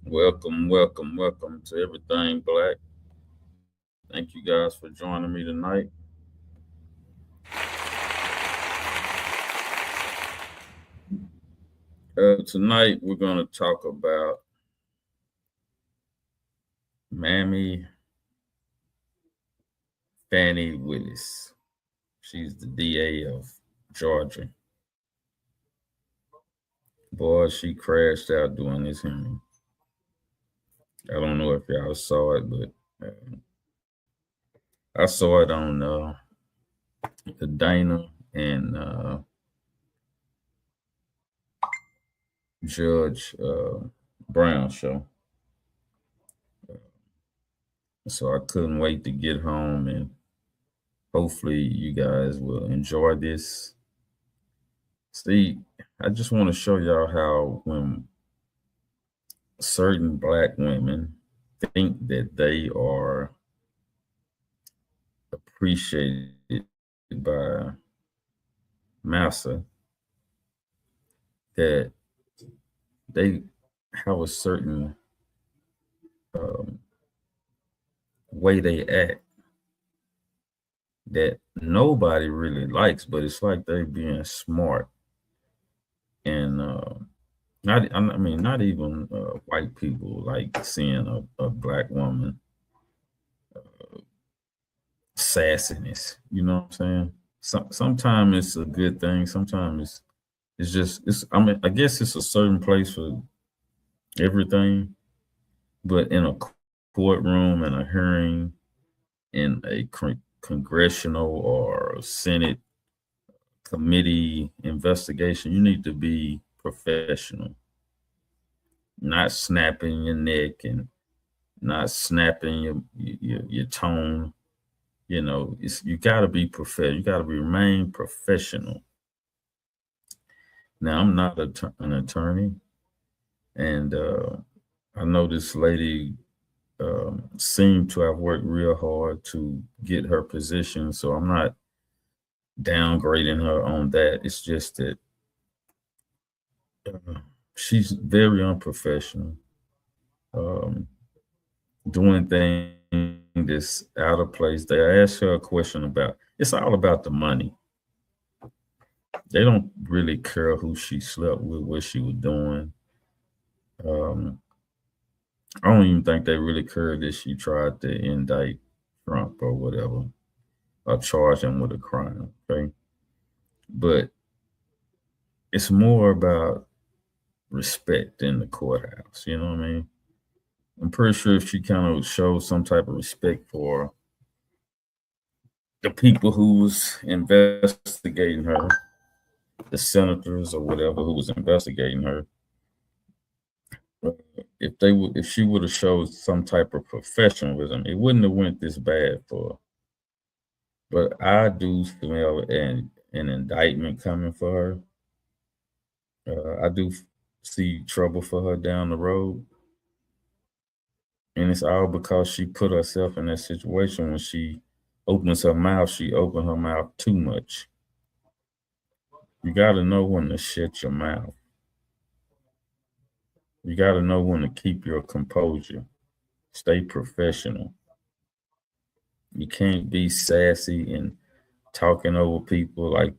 Welcome, welcome, welcome to Everything Black. Thank you guys for joining me tonight. Tonight, we're going to talk about Mammy Fannie Willis. She's the DA of Georgia. Boy, she crashed out doing this hearing. I don't know if y'all saw it, but I saw it on the Dana and Judge Brown show. So I couldn't wait to get home, and hopefully you guys will enjoy this. See, I just want to show y'all how when certain black women think that they are appreciated by massa, that they have a certain um, way they act that nobody really likes, but it's like they being smart and not even white people like seeing a black woman sassiness. You know what I'm saying? Sometimes it's a good thing. Sometimes it's just it's. I mean, I guess it's a certain place for everything, but in a courtroom and a hearing, in a congressional or Senate committee investigation, you need to be professional, not snapping your neck and not snapping your tone. You know, you got to be professional. You got to remain professional. Now, I'm not an attorney, and I know this lady seemed to have worked real hard to get her position, so I'm not downgrading her on that. It's just that she's very unprofessional, um, doing things that's out of place. They asked her a question about it's all about the money. They don't really care who she slept with, what she was doing. Um, I don't even think they really cared that she tried to indict Trump or whatever, or charge him with a crime. Okay, but it's more about respect in the courthouse. You know what I mean? I'm pretty sure if she kind of showed some type of respect for the people who was investigating her, the senators or whatever who was investigating her, uh, if she would have showed some type of professionalism, it wouldn't have went this bad for her. But I do smell an indictment coming for her. I do see trouble for her down the road. And it's all because she put herself in that situation. When she opens her mouth, she opened her mouth too much. You got to know when to shut your mouth. You got to know when to keep your composure. Stay professional. You can't be sassy and talking over people like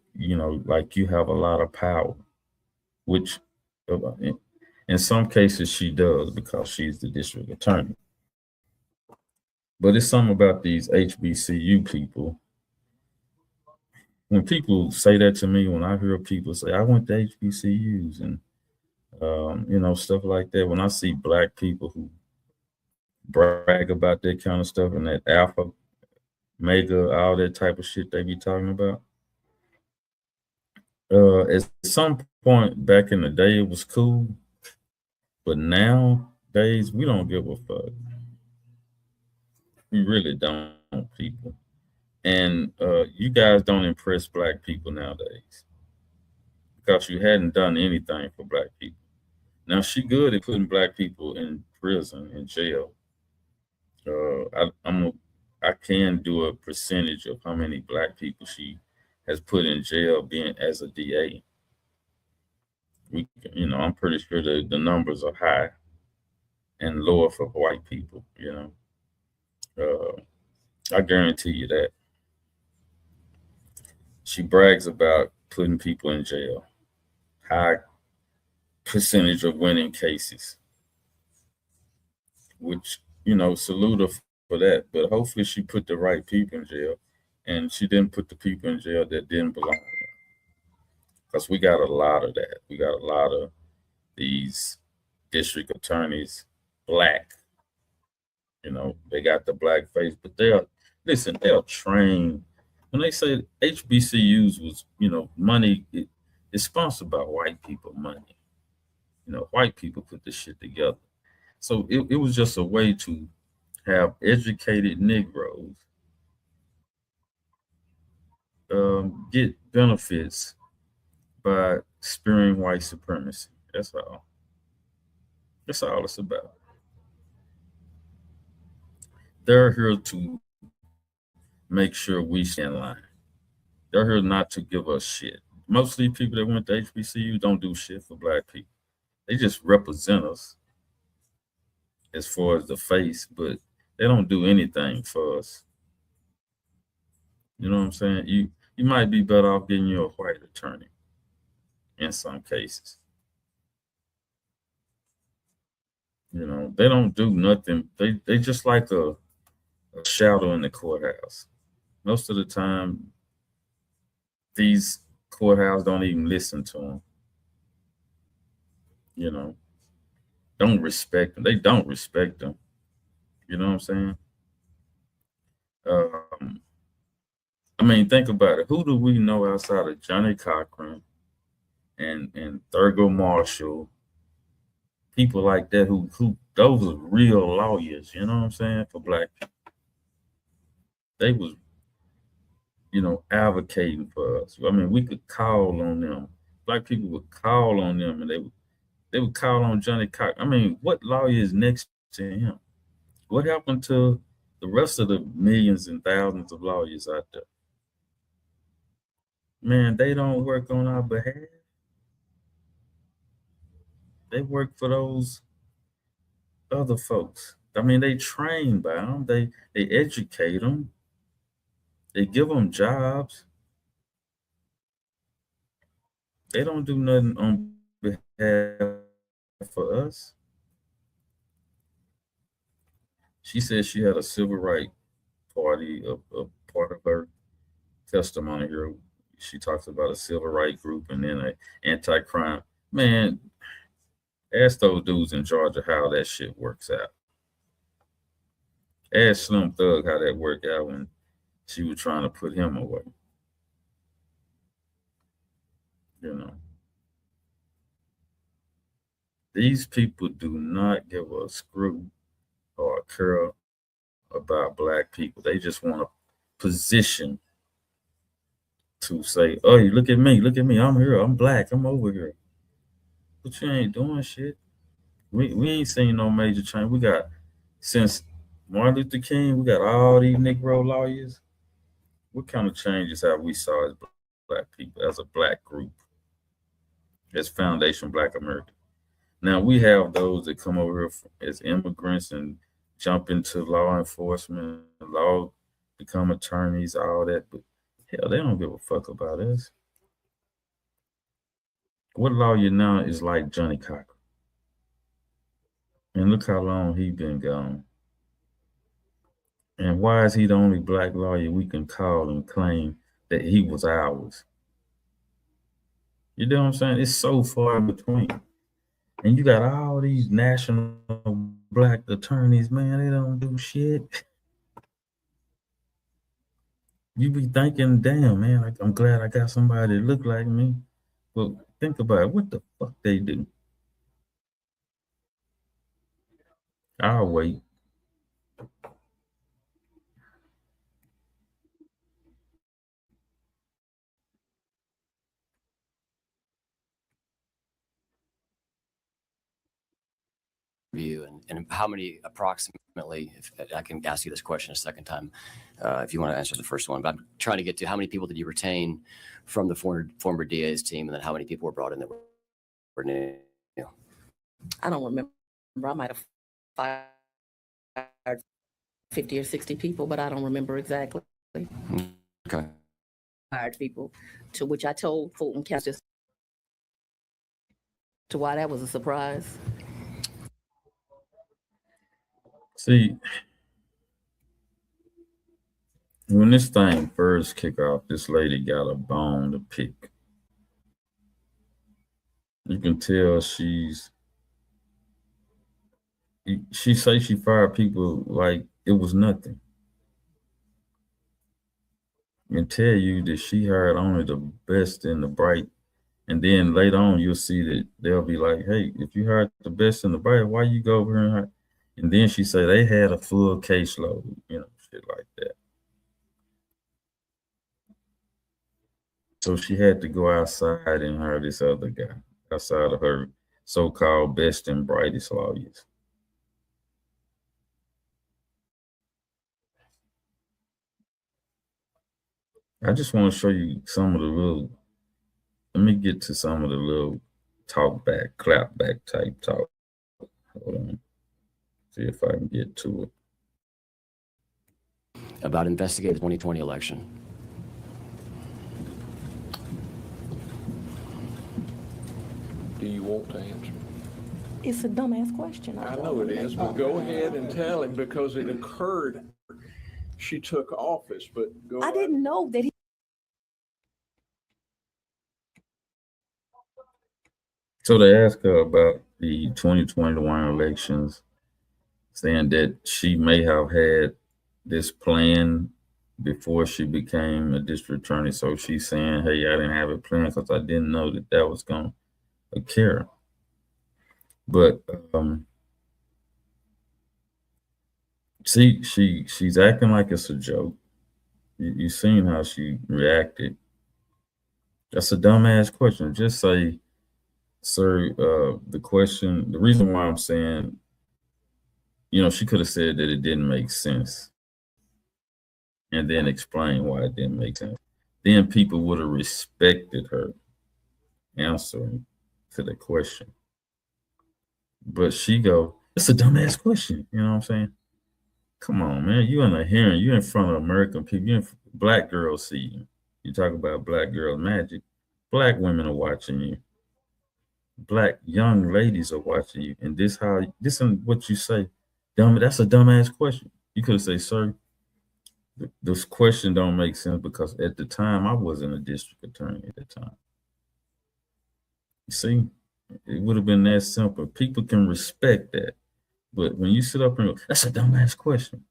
you have a lot of power, which in some cases she does because she's the district attorney. But it's something about these HBCU people. When people say that to me, when I hear people say, I went to HBCUs and, stuff like that, when I see black people who brag about that kind of stuff and that alpha, mega, all that type of shit they be talking about, at some point back in the day, it was cool. But nowadays, we don't give a fuck. We really don't, people. And you guys don't impress black people nowadays because you hadn't done anything for black people. Now she good at putting black people in prison, in jail. I can do a percentage of how many black people she has put in jail being as a DA. I'm pretty sure the numbers are high. and lower for white people. I guarantee you that. She brags about putting people in jail, high percentage of winning cases, which, salute her for that. But hopefully she put the right people in jail, and she didn't put the people in jail that didn't belong there. Because we got a lot of that. We got a lot of these district attorneys, black. They got the black face, but they'll train. When they say HBCUs was, money, it's sponsored by white people money. White people put this shit together. So it was just a way to have educated Negroes get benefits by spearing white supremacy. That's all. That's all it's about. They're here to make sure we stay in line. They're here not to give us shit. Most of these people that went to HBCU don't do shit for black people. They just represent us as far as the face, but they don't do anything for us. You know what I'm saying? You might be better off getting you a white attorney in some cases. They don't do nothing. They just like a shadow in the courthouse. Most of the time, these courthouses don't even listen to them. You know, don't respect them. They don't respect them. You know what I'm saying? Um, I mean, think about it. Who do we know outside of Johnny Cochran and Thurgood Marshall, people like that who those are real lawyers, you know what I'm saying, for black people. They was, advocating for us. I mean, we could call on them. Black people would call on them and they would call on Johnny Cochran. I mean, what lawyer is next to him? What happened to the rest of the millions and thousands of lawyers out there? Man, they don't work on our behalf. They work for those other folks. I mean, they train by them. They educate them. They give them jobs. They don't do nothing on behalf for us. She said she had a civil rights party. A part of her testimony here, she talks about a civil rights group and then an anti-crime. Man, ask those dudes in Georgia how that shit works out. Ask Slim Thug how that worked out when she was trying to put him away. You know, these people do not give a screw or a care about black people. They just want a position to say, "Oh, look at me, I'm here, I'm black, I'm over here." But you ain't doing shit. We ain't seen no major change. We got since Martin Luther King, we got all these Negro lawyers. What kind of changes have we saw as black people, as a black group, as Foundation Black America? Now we have those that come over here as immigrants and jump into law enforcement, law, become attorneys, all that. But hell, they don't give a fuck about us. What lawyer now is like Johnny Cochran? And look how long he been gone. And why is he the only black lawyer we can call and claim that he was ours? You know what I'm saying? It's so far in between. And you got all these national black attorneys, man, they don't do shit. You be thinking, damn, man, like, I'm glad I got somebody that look like me. But think about it, what the fuck they do? I'll wait. You and how many approximately, if I can ask you this question a second time, if you want to answer the first one, but I'm trying to get to how many people did you retain from the former DA's team, and then how many people were brought in that were new? I don't remember. I might have fired 50 or 60 people, but I don't remember exactly. Okay. Hired people, to which I told Fulton County just to why that was a surprise. See, when this thing first kicked off, this lady got a bone to pick. You can tell she say she fired people like it was nothing. And tell you that she hired only the best and the bright. And then later on, you'll see that they'll be like, "Hey, if you hired the best and the bright, why you go over here and hire?" And then she said they had a full caseload, shit like that. So she had to go outside and hire this other guy outside of her so-called best and brightest lawyers. I just want to show you some of the little. Let me get to some of the little talk back, clap back type talk. Hold on. See if I can get to it. About investigating the 2020 election. Do you want to answer? It's a dumbass question. I know it is, but go ahead and tell him because it occurred. She took office, but go I ahead. didn't know that he. So they asked her about the 2021 elections, saying that she may have had this plan before she became a district attorney. So she's saying, "Hey, I didn't have it planned because I didn't know that that was going to occur." But see, she's acting like it's a joke. You seen how she reacted. That's a dumbass question. Just say, "Sir, the reason why I'm saying, she could have said that it didn't make sense and then explain why it didn't make sense. Then people would have respected her answering to the question. But she go, it's a dumbass question. You know what I'm saying? Come on, man. You in a hearing. You in front of American people. Black girls see you. You talk about black girl magic. Black women are watching you. Black young ladies are watching you. And this is what you say. That's a dumbass question. You could have said, "Sir, this question don't make sense because at the time I wasn't a district attorney at the time." You see, it would have been that simple. People can respect that. But when you sit up and go, that's a dumbass question.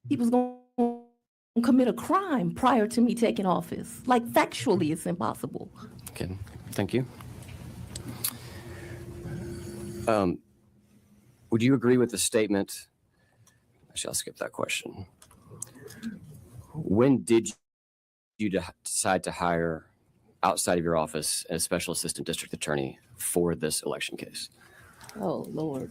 He was going to commit a crime prior to me taking office. Like, factually, it's impossible. Okay, thank you. Would you agree with the statement? Actually, I'll skip that question. When did you decide to hire outside of your office a special assistant district attorney for this election case? Oh, Lord.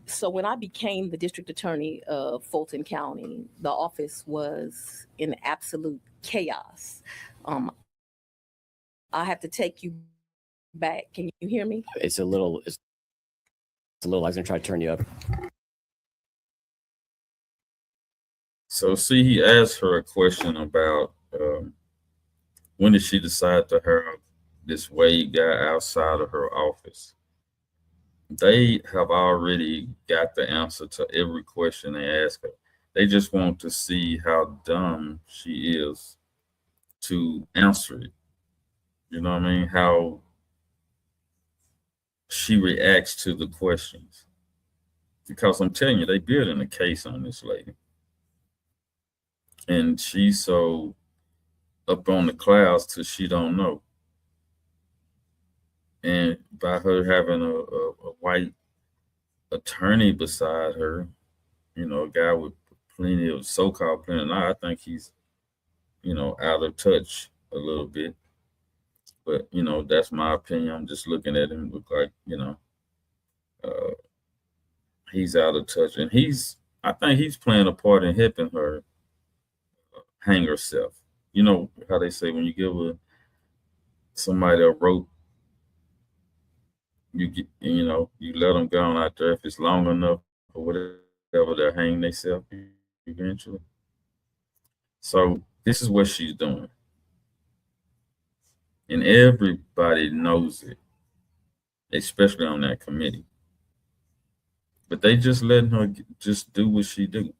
So when I became the district attorney of Fulton County, the office was in absolute chaos. I have to take you back. Can you hear me? It's a little, I was gonna try to turn you up. So see, he asked her a question about when did she decide to hire this Wade guy outside of her office. They have already got the answer to every question they ask her. They just want to see how dumb she is to answer it. You know what I mean? How she reacts to the questions. Because I'm telling you, they building a case on this lady. And she's so up on the clouds till she don't know. And by her having a white attorney beside her, a guy with plenty of so-called plenty of knowledge, I think he's, out of touch a little bit. But, that's my opinion. I'm just looking at him, look like, he's out of touch. And I think he's playing a part in helping her hang herself. You know how they say when you give somebody a rope, you let them go on out there if it's long enough or whatever, they'll hang themselves eventually. So this is what she's doing, and everybody knows it, especially on that committee. But they just letting her just do what she do,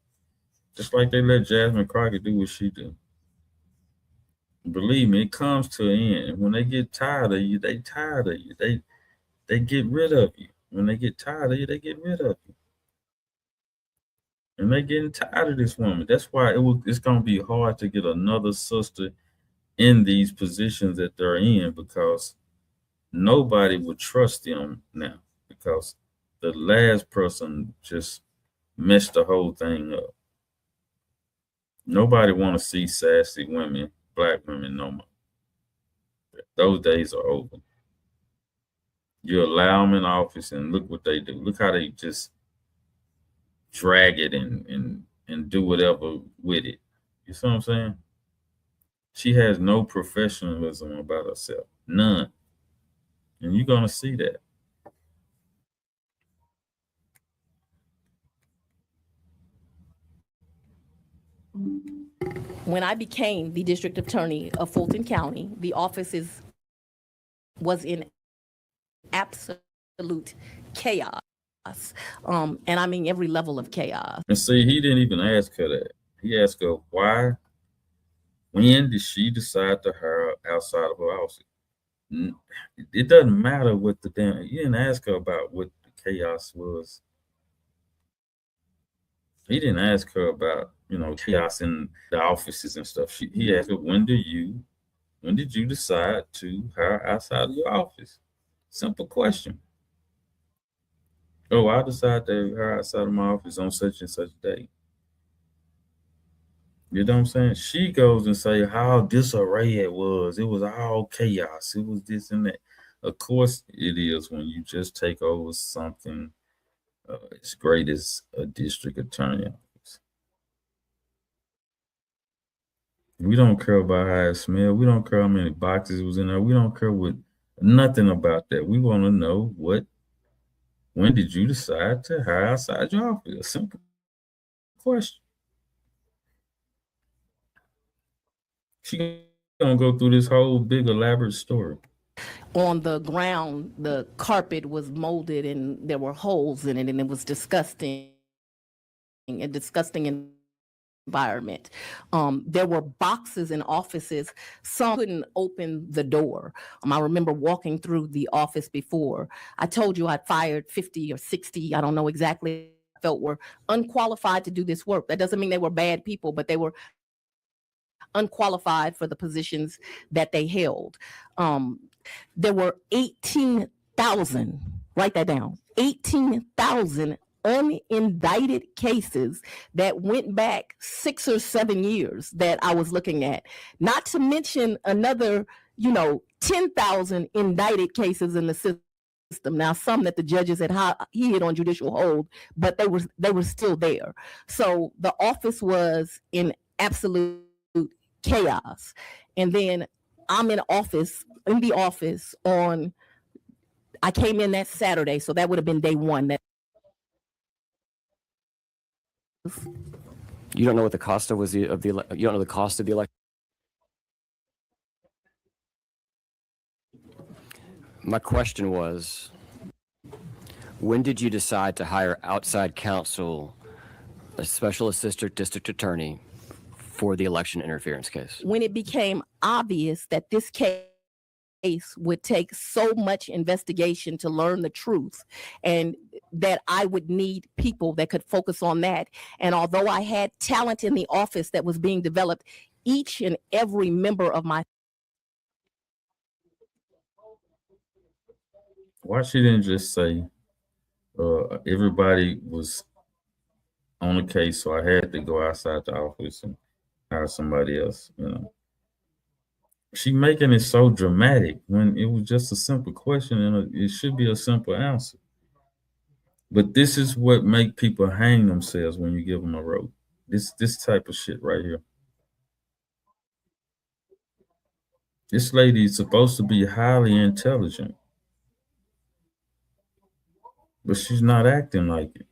just like they let Jasmine Crockett do what she do. Believe me, it comes to an end. When they get tired of you, they tired of you. They get rid of you. When they get tired of you, they get rid of you. And they getting tired of this woman. That's why it's gonna be hard to get another sister in these positions that they're in, because nobody would trust them now, because the last person just messed the whole thing up. Nobody want to see sassy women, black women, no more. Those days are over. You allow them in office, and look what they do. Look how they just drag it and do whatever with it. You see what I'm saying? She has no professionalism about herself, none, and you're gonna see that. When I became the district attorney of Fulton County, the office was in absolute chaos. And I mean every level of chaos. And see, he didn't even ask her that. He asked her why. When did she decide to hire outside of her office? It doesn't matter what the damn. You didn't ask her about what the chaos was. He didn't ask her about chaos in the offices and stuff. He asked her, when did you decide to hire outside of your office? Simple question. Oh, I decided to hire outside of my office on such and such day. You know what I'm saying? She goes and say how disarray it was. It was all chaos. It was this and that. Of course it is when you just take over something as great as a district attorney office. We don't care about how it smelled. We don't care how many boxes was in there. We don't care nothing about that. We want to know when did you decide to hire outside your office? A simple question. She gonna go through this whole big elaborate story. On the ground, the carpet was molded and there were holes in it, and it was disgusting. A disgusting environment. There were boxes in offices. Some couldn't open the door. I remember walking through the office before. I told you I'd fired 50 or 60, I don't know exactly, I felt were unqualified to do this work. That doesn't mean they were bad people, but they were unqualified for the positions that they held. There were 18,000, write that down, 18,000 unindicted cases that went back 6 or 7 years that I was looking at. Not to mention another, 10,000 indicted cases in the system. Now, some that the judges had hid on judicial hold, but they were still there. So the office was in absolute chaos. And then I'm in the office I came in that Saturday, so that would have been day one. You don't know what the cost of you don't know the cost of the election? My question was, when did you decide to hire outside counsel, a special assistant district attorney, for the election interference case? When it became obvious that this case would take so much investigation to learn the truth, and that I would need people that could focus on that. And although I had talent in the office that was being developed, each and every member of my... Why she didn't just say everybody was on the case, so I had to go outside the office and hire somebody else, She making it so dramatic when it was just a simple question, and it should be a simple answer. But this is what make people hang themselves when you give them a rope. This type of shit right here. This lady is supposed to be highly intelligent, but she's not acting like it.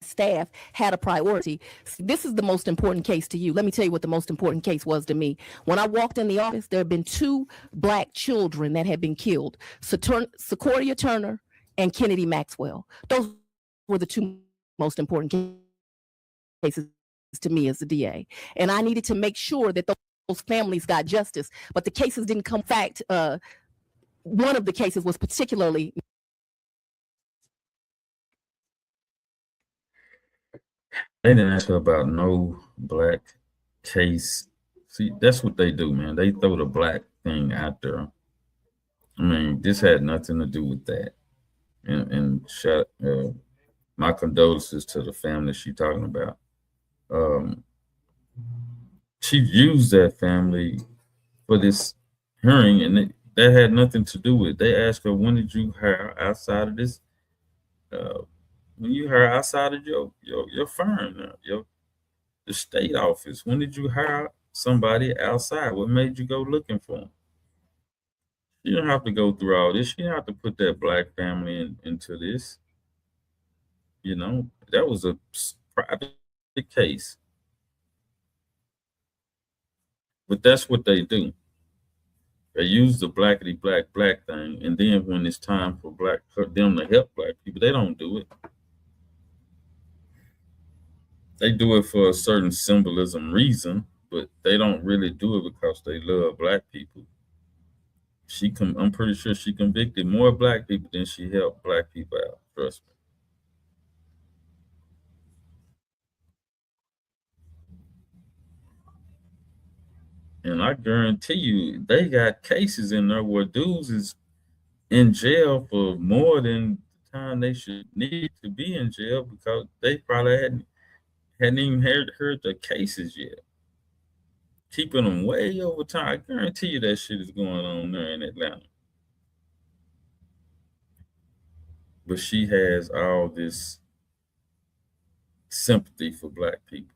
Staff had a priority. This is the most important case to you. Let me tell you what the most important case was to me. When I walked in the office, there had been 2 Black children that had been killed, Sequoia Turner and Kennedy Maxwell. Those were the 2 most important cases to me as the DA. And I needed to make sure that those families got justice. But the cases didn't come. In fact, one of the cases was particularly. They didn't ask her about no Black case. See, that's what they do, man. They throw the Black thing out there. I mean, this had nothing to do with that. And my condolences to the family she's talking about. She used that family for this hearing, and that had nothing to do with it. They asked her, when did you hire outside of this? When you hire outside of your firm, the state office, when did you hire somebody outside? What made you go looking for them? You don't have to go through all this. You don't have to put that Black family into this. That was a private case. But that's what they do. They use the blackety black thing, and then when it's time for them to help Black people, they don't do it. They do it for a certain symbolism reason, but they don't really do it because they love Black people. I'm pretty sure she convicted more Black people than she helped Black people out. Trust me. And I guarantee you, they got cases in there where dudes is in jail for more than the time they should need to be in jail because they probably hadn't even heard the cases yet. Keeping them way over time. I guarantee you that shit is going on there in Atlanta. But she has all this sympathy for Black people.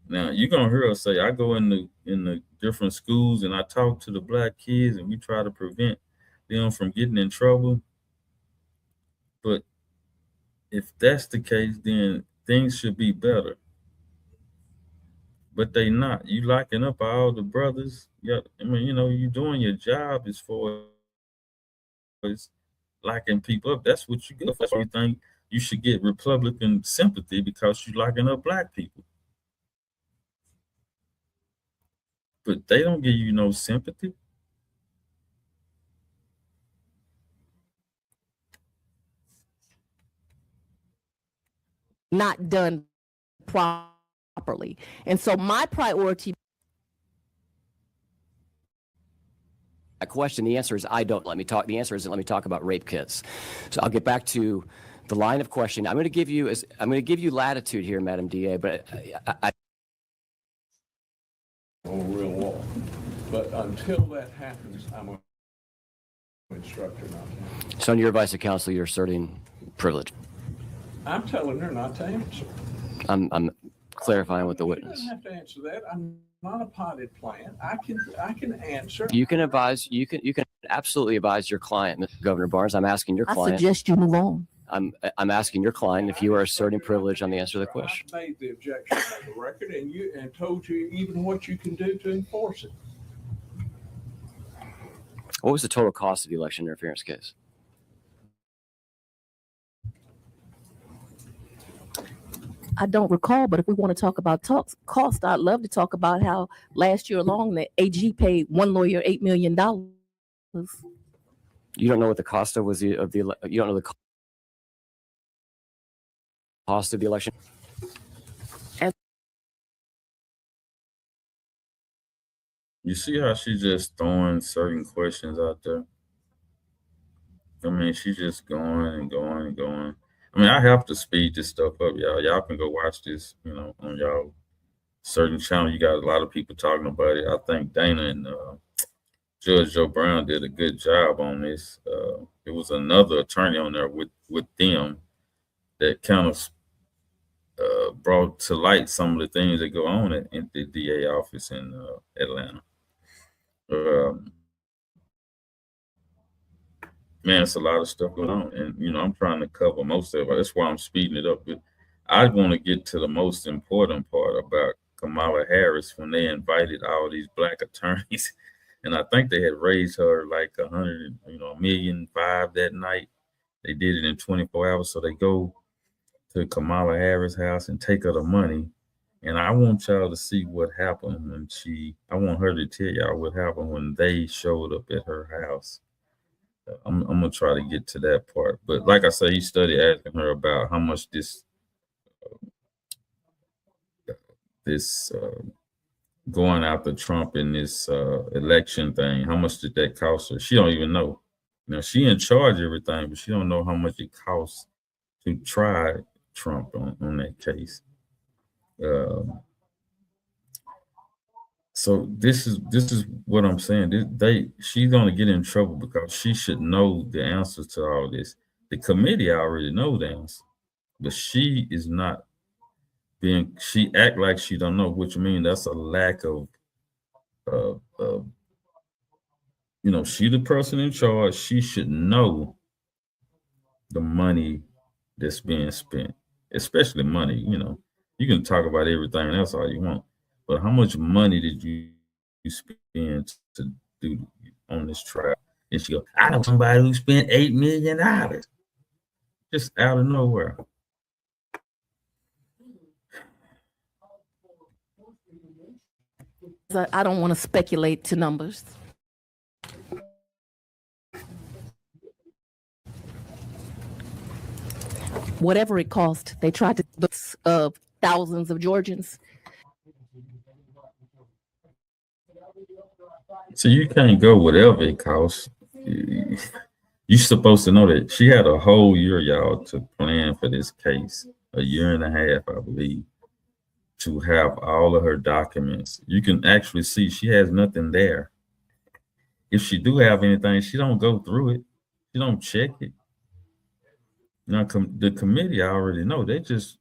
Now you're gonna hear her say, I go in the different schools and I talk to the Black kids and we try to prevent them from getting in trouble. But if that's the case, then things should be better. But they not. You locking up all the brothers. Yeah, I mean, you doing your job as far as locking people up. That's what you get. That's why you think you should get Republican sympathy because you locking up Black people. But they don't give you no sympathy. Not done properly. And so my priority. A question, the answer is I don't. The answer is let me talk about rape kits. So I'll get back to the line of questioning. I'm going to give you latitude here, Madam DA, but I on real law. But until that happens, I'm an instructor not to. So in your advice of counsel, you're asserting privilege. I'm telling her not to answer. I'm clarifying with the witness. She doesn't have to answer that. I'm not a potted plant. I can answer. You can advise. You can absolutely advise your client, Mr. Governor Barnes. I'm asking your client. I suggest you move on. I'm asking your client if you are asserting privilege on the answer to the question. I made the objection on the record and told you even what you can do to enforce it. What was the total cost of the election interference case? I don't recall, but if we want to talk about cost, I'd love to talk about how last year alone the AG paid one lawyer $8 million. You don't know what the cost of you don't know the cost of the election. You see how she's just throwing certain questions out there? I mean, she's just going and going and going. I mean, I have to speed this stuff up, y'all. Y'all can go watch this, on y'all certain channel. You got a lot of people talking about it. I think Dana and Judge Joe Brown did a good job on this. There was another attorney on there with them that kind of brought to light some of the things that go on at the DA office in Atlanta. Um, Man, it's a lot of stuff going on, and I'm trying to cover most of it. That's why I'm speeding it up. But I want to get to the most important part about Kamala Harris when they invited all these black attorneys, and I think they had raised her like 100, $1.5 million that night. They did it in 24 hours, so they go to Kamala Harris' house and take her the money. And I want y'all to see what happened when I want her to tell y'all what happened when they showed up at her house. I'm gonna try to get to that part, but like I said, he started asking her about how much this going after Trump in this election thing, how much did that cost her? She don't even know. She in charge of everything, but she don't know how much it costs to try Trump on that case. So this is what I'm saying. She's gonna get in trouble because she should know the answers to all this. The committee already know the answer, but she is not being. She act like she don't know, which means that's a lack of. She the person in charge. She should know the money that's being spent, especially money. You can talk about everything else all you want, but how much money did you spend to do on this trial? And she go, I know somebody who spent $8 million just out of nowhere. I don't want to speculate to numbers. Whatever it cost, they tried to books of thousands of Georgians. So you can't go whatever it costs. You're supposed to know that she had a whole year, y'all, to plan for this case, a year and a half, I believe, to have all of her documents. You can actually see she has nothing there. If she do have anything, she don't go through it. She don't check it. Now, the committee, I already know, they just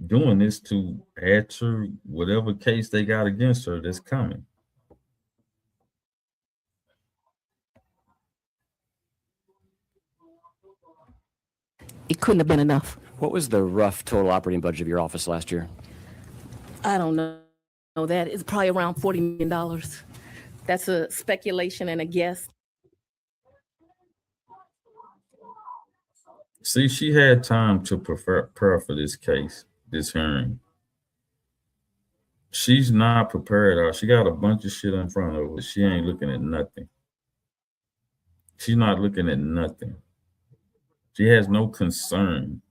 doing this to answer whatever case they got against her that's coming. It couldn't have been enough. What was the rough total operating budget of your office last year? I don't know that. It's probably around $40 million. That's a speculation and a guess. See, she had time to prepare for this case, this hearing. She's not prepared. She got a bunch of shit in front of her. She ain't looking at nothing. She's not looking at nothing. She has no concern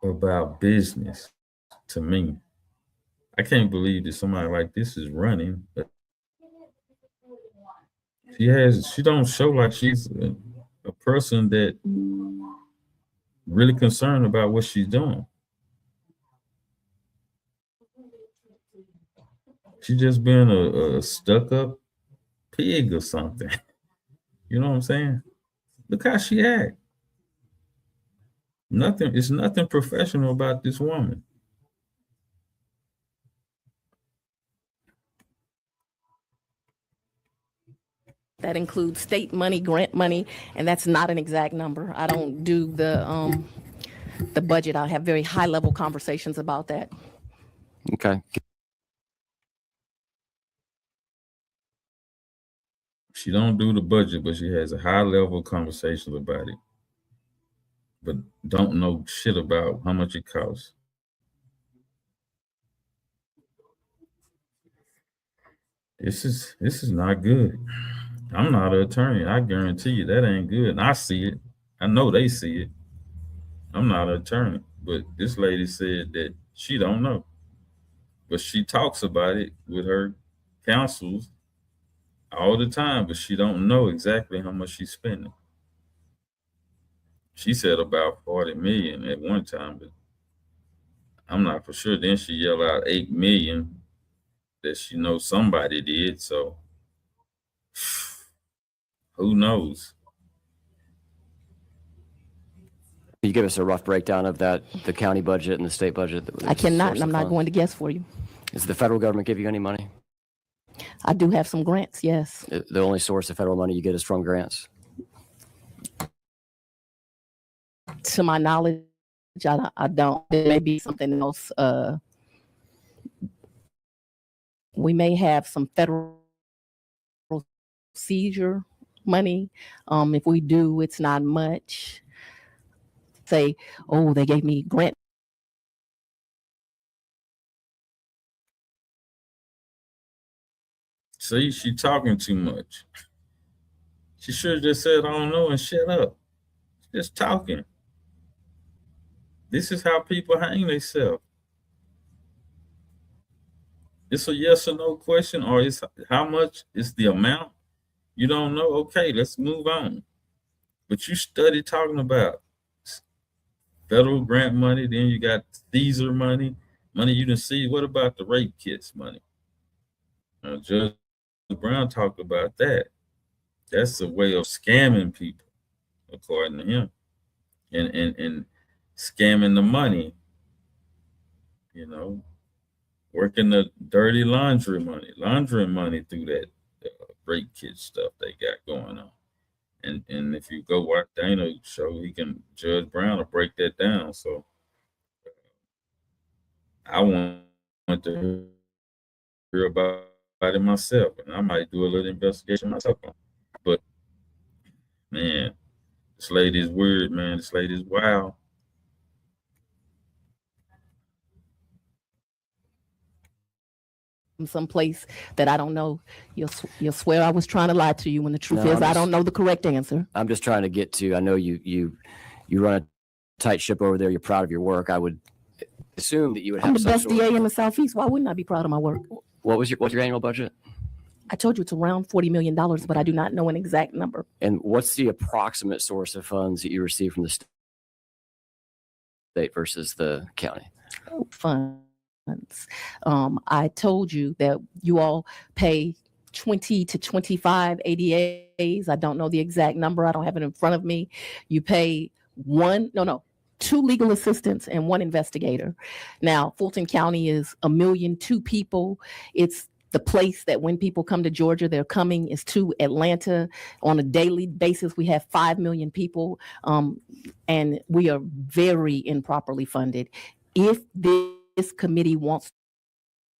about business. To me, I can't believe that somebody like this is running. But she don't show like she's a person that really concerned about what she's doing. She just been a stuck-up pig or something. You know what I'm saying? Look how she act. It's nothing professional about this woman. That includes state money, grant money, and that's not an exact number. I don't do the budget. I have very high level conversations about that. Okay. She don't do the budget, but she has a high level conversation about it, but don't know shit about how much it costs. This is not good. I'm not an attorney. I guarantee you that ain't good. And I see it. I know they see it. I'm not an attorney, but this lady said that she don't know. But she talks about it with her counsels all the time, but she don't know exactly how much she's spending. She said about 40 million at one time, but I'm not for sure. Then she yelled out 8 million that she knows somebody did. So Who knows? Can you give us a rough breakdown of that, the county budget and the state budget? I cannot, and I'm not going to guess for you. Does the federal government give you any money? I do have some grants, yes. The only source of federal money you get is from grants? To my knowledge, I don't. There may be something else. We may have some federal seizure money. If we do, it's not much. Say, oh, they gave me grant. See, she talking too much. She should have just said, I don't know, and shut up. Just talking. This is how people hang themselves. It's a yes or no question, or it's how much is the amount? You don't know? Okay, let's move on. But you study talking about federal grant money, then you got Caesar money you didn't see. What about the rape kits money? Judge Brown talked about that. That's a way of scamming people, according to him, and scamming the money. You know, working the dirty laundering money through that rape kit stuff they got going on. And if you go watch Dana show, Judge Brown will break that down. So I want to hear about it myself, and I might do a little investigation myself on it. But man, this lady is weird, man. This lady is wild. Someplace that I don't know. You'll swear I was trying to lie to you when the truth is I don't know the correct answer. I'm just trying to get to, I know you run a tight ship over there. You're proud of your work. I would assume that you would have I'm the some best sort DA in the Southeast. Why wouldn't I be proud of my work? What's your annual budget? I told you it's around $40 million, but I do not know an exact number. And what's the approximate source of funds that you receive from the state versus the county? Funds. I told you that you all pay 20 to 25 ADAs. I don't know the exact number. I don't have it in front of me. You pay two legal assistants and one investigator. Now, Fulton County is 1,000,002 people. It's the place that when people come to Georgia, they're coming is to Atlanta on a daily basis. We have 5 million people, and we are very improperly funded. If this committee wants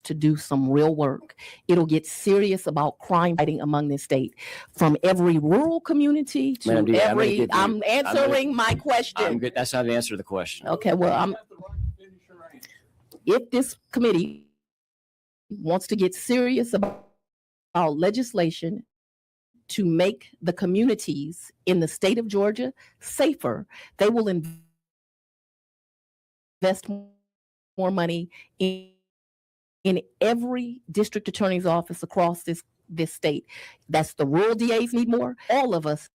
to do some real work, it'll get serious about crime fighting among this state, from every rural community to I'm answering my question. I'm good. That's not an answer to the question. Okay, well, if this committee wants to get serious about legislation to make the communities in the state of Georgia safer, they will invest more money in every district attorney's office across this state. That's the rural DAs need more. All of us.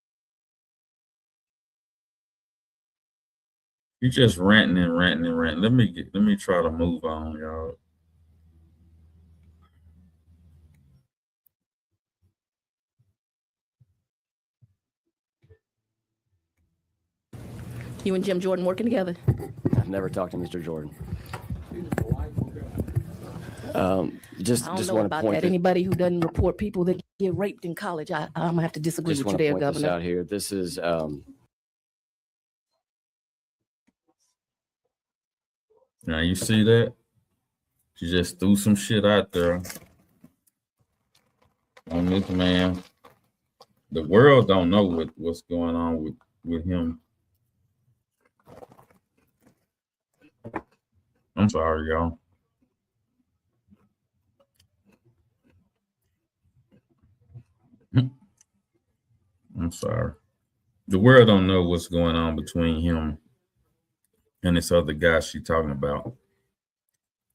You just ranting and ranting and ranting. Let me try to move on, y'all. You and Jim Jordan working together? I've never talked to Mr. Jordan. Just I don't know want to about point that. Anybody who doesn't report people that get raped in college, I'm gonna have to disagree with you there, Governor. This out here. This is now you see that? She just threw some shit out there on this man. The world don't know what's going on with him. I'm sorry, y'all. I'm sorry. The world don't know what's going on between him and this other guy she talking about.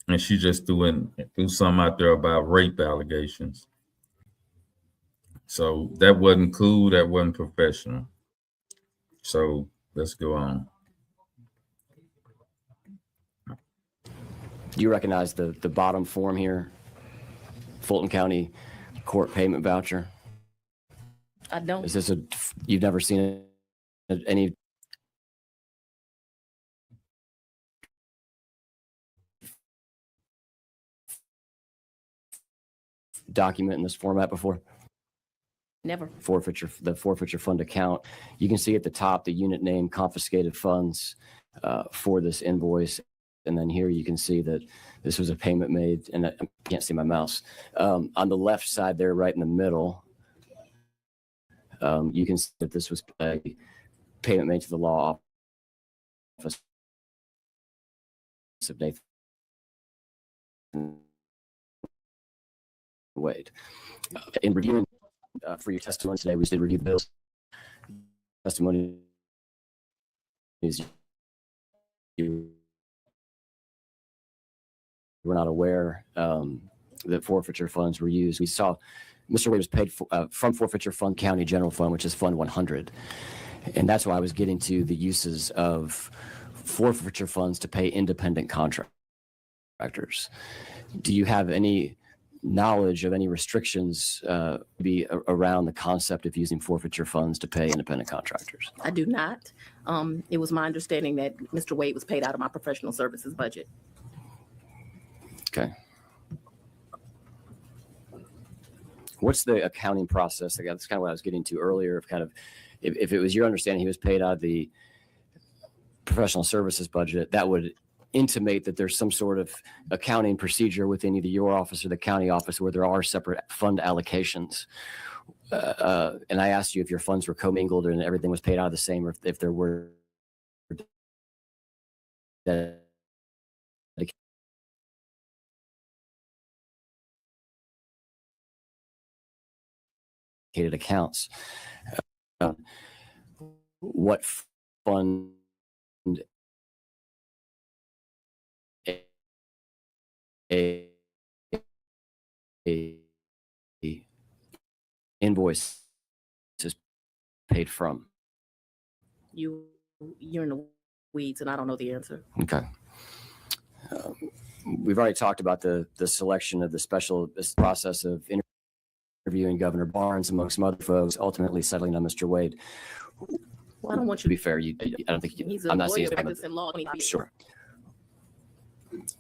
And she just threw something out there about rape allegations. So that wasn't cool. That wasn't professional. So let's go on. You recognize the bottom form here, Fulton County Court Payment Voucher? I don't. Is this you've never seen any document in this format before? Never. The forfeiture fund account. You can see at the top the unit name, confiscated funds for this invoice. And then here you can see that this was a payment made, and I can't see my mouse. On the left side there, right in the middle, you can see that this was a payment made to the law office of Nathan Wade. In reviewing for your testimony today, we did review the bills. Testimony is you were not aware that forfeiture funds were used. We saw Mr. Wade was paid from forfeiture fund, county general fund, which is Fund 100. And that's why I was getting to the uses of forfeiture funds to pay independent contractors. Do you have any knowledge of any restrictions around the concept of using forfeiture funds to pay independent contractors? I do not. It was my understanding that Mr. Wade was paid out of my professional services budget. Okay. What's the accounting process? That's kind of what I was getting to earlier. Of kind of, if it was your understanding he was paid out of the professional services budget, that would intimate that there's some sort of accounting procedure within either your office or the county office where there are separate fund allocations. And I asked you if your funds were commingled and everything was paid out of the same, or if there were dedicated accounts. What fund a invoice is paid from? You're in the weeds, and I don't know the answer. Okay. We've already talked about the selection of the special process of interviewing Governor Barnes, amongst some other folks, ultimately settling on Mr. Wade. Well, I don't want you to be fair. I don't think he's I'm a not lawyer saying practicing law 25 years. Sure.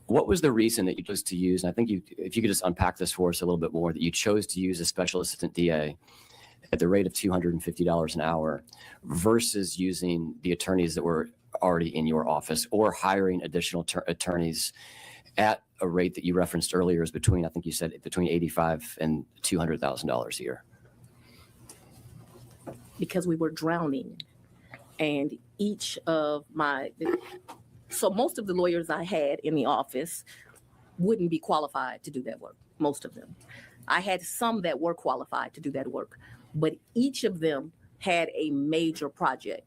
What was the reason that you chose to use, and I think if you could just unpack this for us a little bit more, that you chose to use a special assistant DA at the rate of $250 an hour versus using the attorneys that were already in your office, or hiring additional attorneys at a rate that you referenced earlier is between, I think you said between $85,000 and $200,000 a year? Because we were drowning, and so most of the lawyers I had in the office wouldn't be qualified to do that work. Most of them. I had some that were qualified to do that work, but each of them had a major project.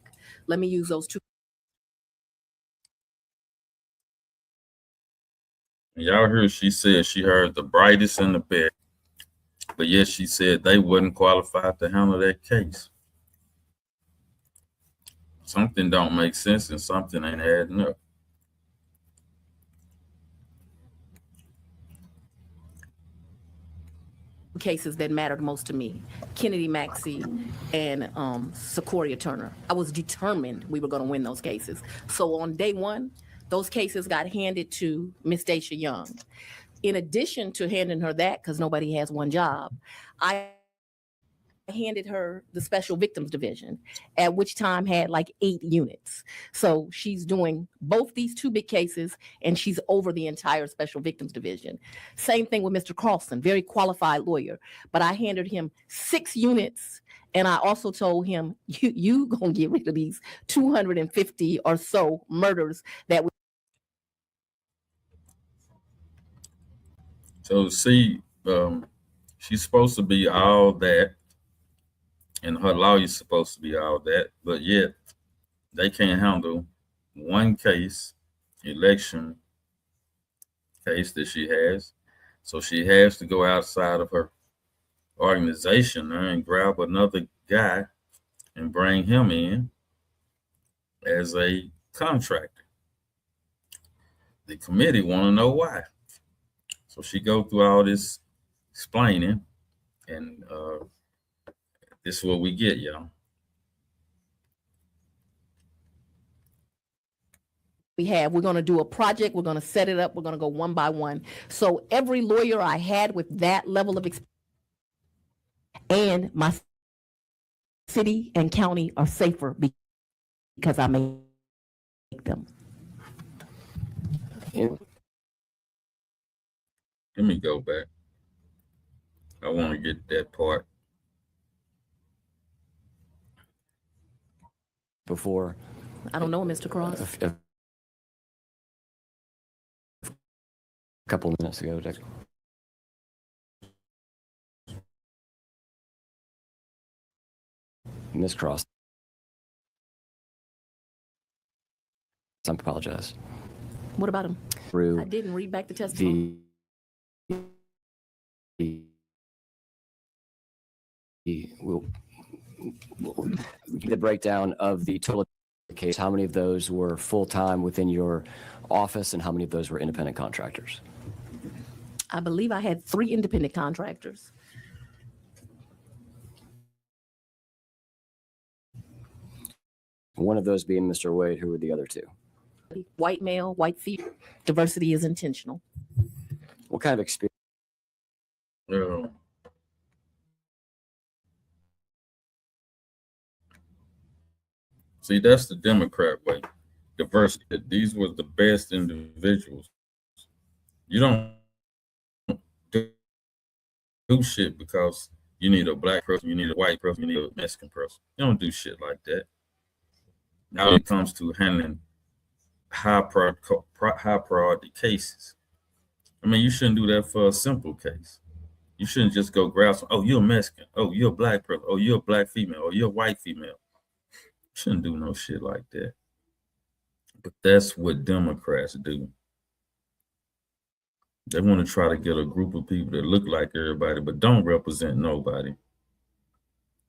Let me use those two. Y'all heard she said she heard the brightest in the bed, but yet she said they wouldn't qualify to handle that case. Something don't make sense and something ain't adding up. Cases that mattered most to me: Kennedy Maxey and Sequoia Turner. I was determined we were going to win those cases. So on day one, those cases got handed to Miss Dacia Young. In addition to handing her that, because nobody has one job, I handed her the special victims division, at which time had like 8 units. So she's doing both these 2 big cases, and she's over the entire special victims division. Same thing with Mr. Carlson, very qualified lawyer, but I handed him 6 units. And I also told him, you gonna get rid of these 250 or so murders that So see, she's supposed to be all that, and her lawyer's supposed to be all that, but yet they can't handle one case, election case that she has. So she has to go outside of her organization and grab another guy and bring him in as a contractor. The committee want to know why. So she go through all this explaining, and This is what we get, y'all. We're going to do a project. We're going to set it up. We're going to go one by one. So every lawyer I had with that level of experience and my city and county are safer because I make them. Let me go back. I want to get that part. Before. I don't know, Mr. Cross. A couple of minutes ago. Ms. Cross. I apologize. What about him? Through I didn't read back the testimony. The breakdown of the total case, how many of those were full-time within your office and how many of those were independent contractors? I believe I had 3 independent contractors. One of those being Mr. Wade. Who were the other 2? White male, white female. Diversity is intentional. What kind of experience? See, that's the Democrat way. Diversity. These were the best individuals. You don't do shit because you need a black person, you need a white person, you need a Mexican person. You don't do shit like that. Now it comes to handling high priority cases. I mean, you shouldn't do that for a simple case. You shouldn't just go grab some, oh, you're a Mexican. Oh, you're a black person. Oh, you're a black female. Oh, you're a white female. You shouldn't do no shit like that. But that's what Democrats do. They want to try to get a group of people that look like everybody, but don't represent nobody.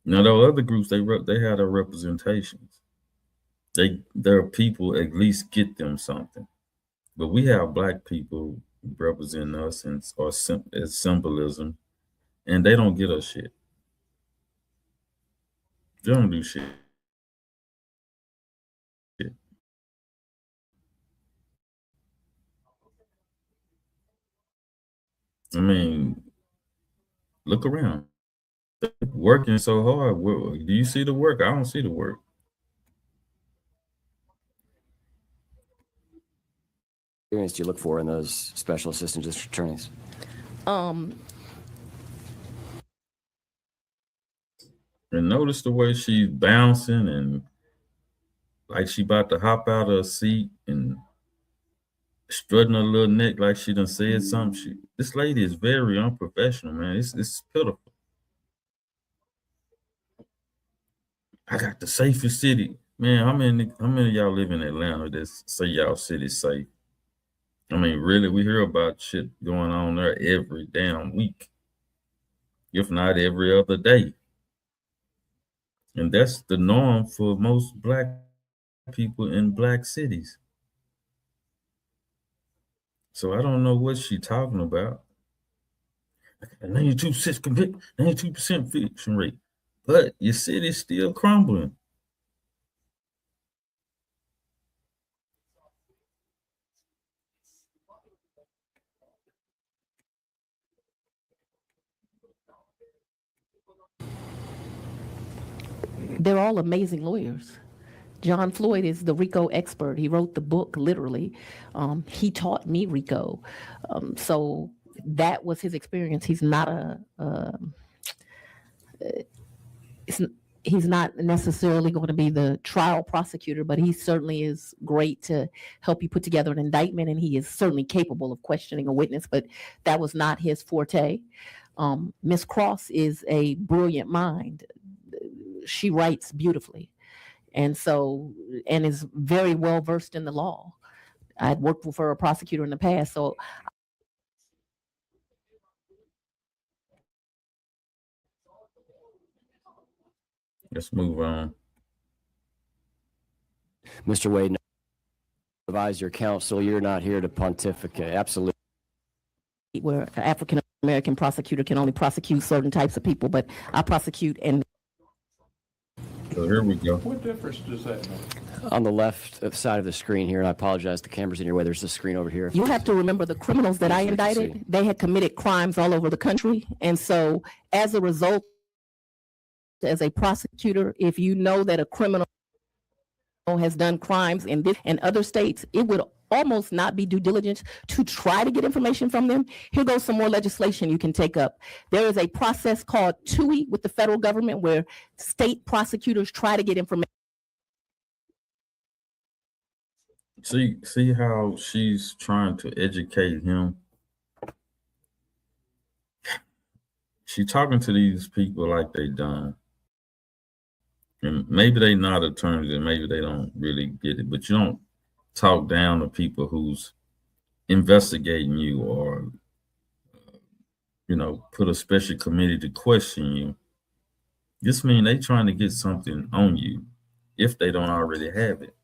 Now, there are other groups, they have their representations. Their people at least get them something. But we have black people represent us as symbolism, and they don't get us shit. They don't do shit. I mean, look around. They're working so hard. Do you see the work? I don't see the work. Experience do you look for in those special assistant district attorneys? And notice the way she's bouncing and like she about to hop out of her seat and strutting her little neck like she done said something. This lady is very unprofessional, man. It's pitiful. I got the safest city. Man, how many of y'all live in Atlanta that say y'all city's safe? I mean, really, we hear about shit going on there every damn week, if not every other day. And that's the norm for most black people in black cities. So I don't know what she's talking about. 92% conviction rate, but your city's still crumbling. They're all amazing lawyers. John Floyd is the RICO expert. He wrote the book, literally. He taught me RICO. So that was his experience. He's not he's not necessarily going to be the trial prosecutor, but he certainly is great to help you put together an indictment, and he is certainly capable of questioning a witness, but that was not his forte. Ms. Cross is a brilliant mind. She writes beautifully, and is very well versed in the law. I'd worked for a prosecutor in the past, so let's move on. Mr. Wade, advise your counsel, you're not here to pontificate. Absolutely. Where an African American prosecutor can only prosecute certain types of people, but I prosecute and So here we go. What difference does that make? On the left side of the screen here, and I apologize, the camera's in your way. There's a screen over here. You have to remember the criminals that I indicted, they had committed crimes all over the country. And so as a result, as a prosecutor, if you know that a criminal has done crimes in this and other states, it would almost not be due diligence to try to get information from them. Here goes some more legislation you can take up. There is a process called TUI with the federal government where state prosecutors try to get information. See how she's trying to educate him. She talking to these people like they done. And maybe they not attorneys and maybe they don't really get it, but you don't talk down to people who's investigating you or, put a special committee to question you. This means they trying to get something on you if they don't already have it.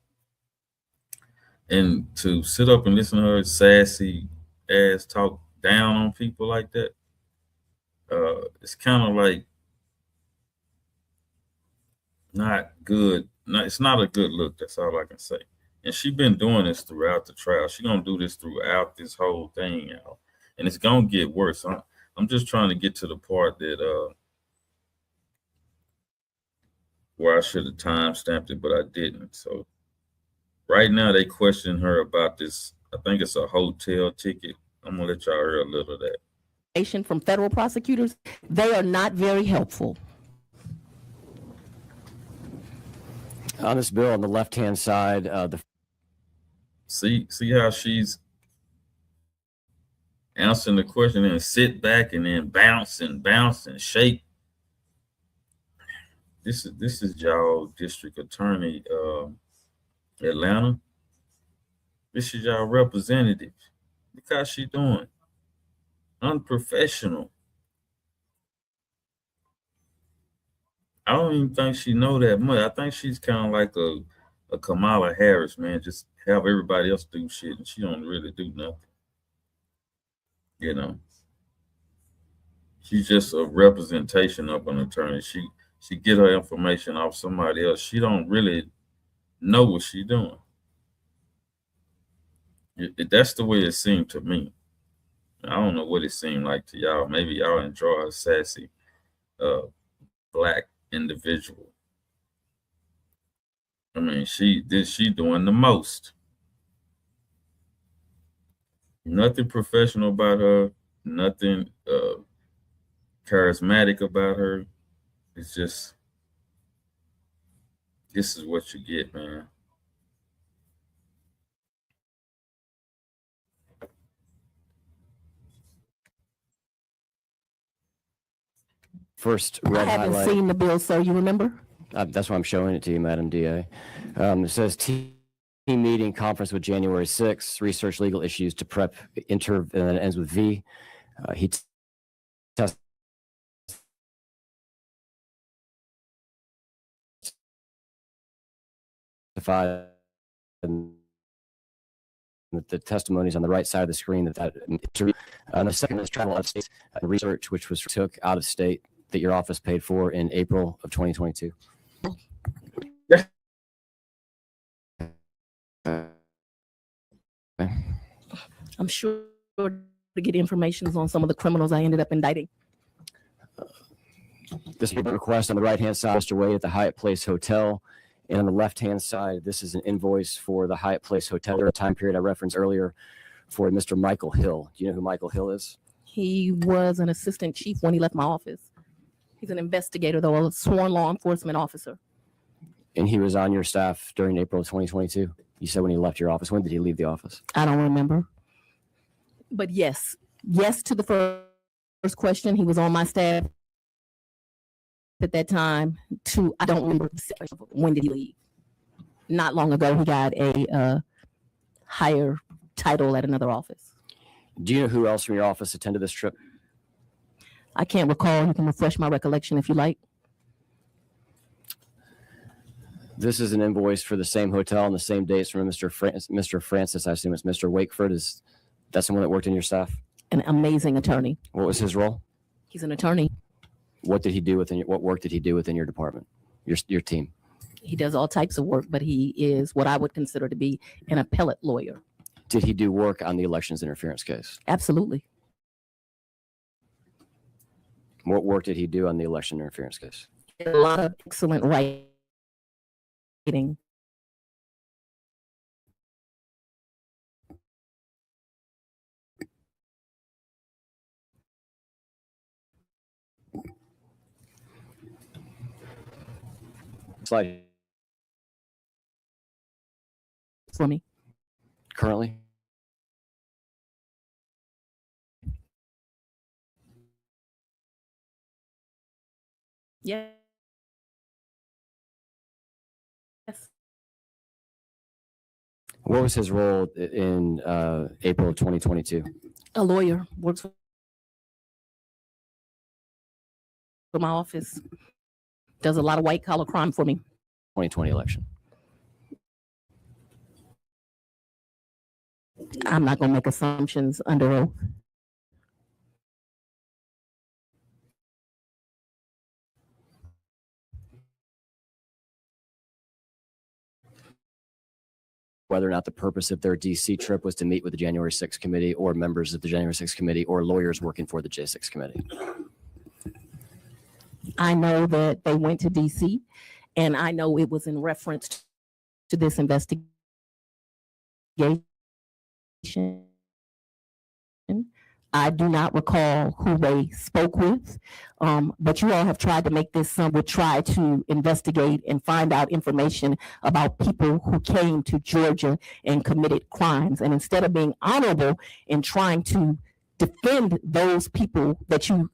And to sit up and listen to her sassy ass talk down on people like that, it's kind of like not good. No, it's not a good look. That's all I can say. And she's been doing this throughout the trial. She's gonna do this throughout this whole thing, y'all. And it's gonna get worse. I'm just trying to get to the part that where I should have time stamped it, but I didn't. So right now they question her about this. I think it's a hotel ticket. I'm gonna let y'all hear a little of that. From federal prosecutors, they are not very helpful. On this bill, on the left-hand side, see how she's answering the question and sit back and then bounce and shake. This is y'all district attorney, Atlanta. This is y'all representative. Look how she doing. Unprofessional. I don't even think she know that much. I think she's kind of like a Kamala Harris, man. Just have everybody else do shit, and she don't really do nothing. She's just a representation of an attorney. She get her information off somebody else. She don't really know what she's doing. That's the way it seemed to me. I don't know what it seemed like to y'all. Maybe y'all enjoy her sassy black individual. I mean, she doing the most. Nothing professional about her, nothing charismatic about her. It's just, this is what you get, man. first I red haven't highlight. seen the bill, sir. You remember? That's why I'm showing it to you, Madam DA. It says team meeting conference with January 6th, research legal issues to prep and then it ends with V. He testified the testimonies on the right side of the screen and the second is travel out of state research, which was took out of state that your office paid for in April of 2022. I'm sure to get information on some of the criminals I ended up indicting. This request on the right-hand side, Mr. Wade at the Hyatt Place Hotel. And on the left-hand side, this is an invoice for the Hyatt Place Hotel during the time period I referenced earlier for Mr. Michael Hill. Do you know who Michael Hill is? He was an assistant chief when he left my office. He's an investigator, though, a sworn law enforcement officer. And he was on your staff during April of 2022. You said when he left your office. When did he leave the office? I don't remember. But yes to the first question. He was on my staff at that time. I don't remember when did he leave. Not long ago, he got a higher title at another office. Do you know who else from your office attended this trip? I can't recall. You can refresh my recollection if you like. This is an invoice for the same hotel on the same dates from Mr. Francis. I assume it's Mr. Wakeford. Is that someone that worked in your staff? An amazing attorney. What was his role? He's an attorney. What did he do what work did he do within your department, your team? He does all types of work, but he is what I would consider to be an appellate lawyer. Did he do work on the elections interference case? Absolutely. What work did he do on the election interference case? A lot of excellent writing. Slide For me. currently. Yes. What was his role in April of 2022? A lawyer, works for my office, does a lot of white collar crime for me. 2020 election. I'm not going to make assumptions under oath. Whether or not the purpose of their DC trip was to meet with the January 6th committee or members of the January 6th committee or lawyers working for the J6 committee. I know that they went to DC, and I know it was in reference to this investigation. I do not recall who they spoke with, but you all have tried to make this, some would try to investigate and find out information about people who came to Georgia and committed crimes. And instead of being honorable in trying to defend those people that you.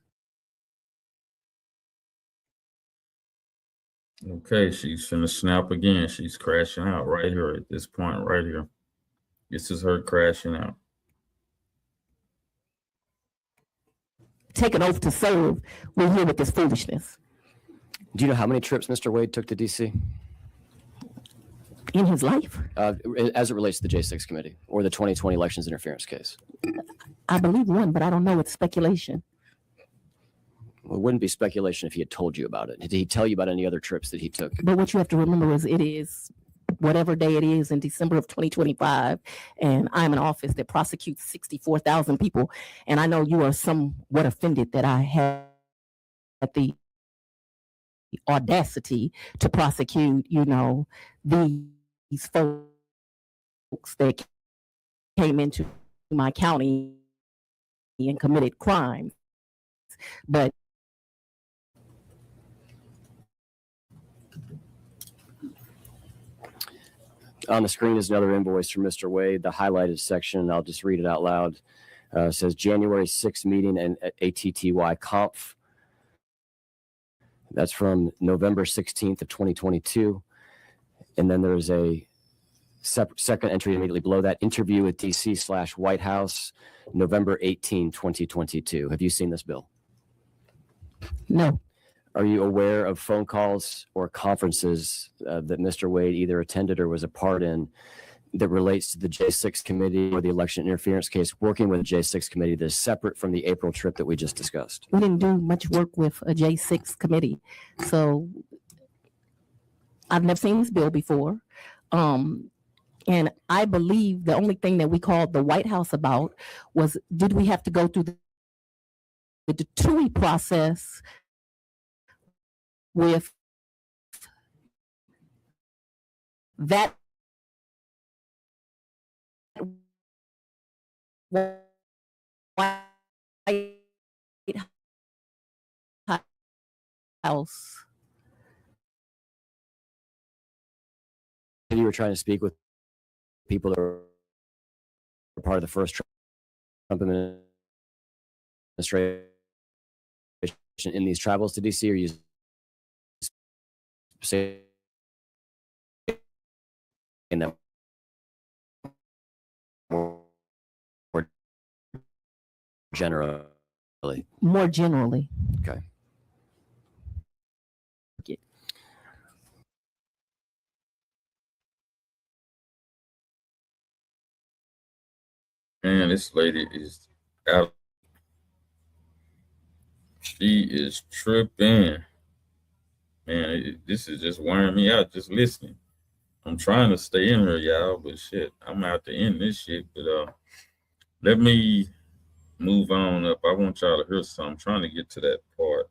Okay, she's finna snap again. She's crashing out right here at this point right here. This is her crashing out. Take an oath to serve, we're here with this foolishness. Do you know how many trips Mr. Wade took to DC? In his life? As it relates to the J6 committee or the 2020 elections interference case? I believe one, but I don't know. It's speculation. Well, it wouldn't be speculation if he had told you about it. Did he tell you about any other trips that he took? But what you have to remember is it is whatever day it is in December of 2025, and I'm an office that prosecutes 64,000 people, and I know you are somewhat offended that I had the audacity to prosecute, these folks that came into my county and committed crimes. But on the screen is another invoice from Mr. Wade, the highlighted section. I'll just read it out loud. Says January 6th meeting and ATTY conf. That's from November 16th of 2022. And then there's a second entry immediately below that, interview with DC/White House, November 18, 2022. Have you seen this, Bill? No. Are you aware of phone calls or conferences that Mr. Wade either attended or was a part in that relates to the J6 committee or the election interference case, working with the J6 committee that is separate from the April trip that we just discussed? We didn't do much work with a J6 committee. So I've never seen this bill before. And I believe the only thing that we called the White House about was, did we have to go through the TUI process with that White House. You were trying to speak with people that were part of the first Trump administration in these travels to DC, or you saying that more generally? More generally. Okay. Man, this lady is out. She is tripping. Man, this is just wearing me out just listening. I'm trying to stay in here, y'all, but shit, I'm out to end this shit. But let me move on up. I want y'all to hear something. I'm trying to get to that part.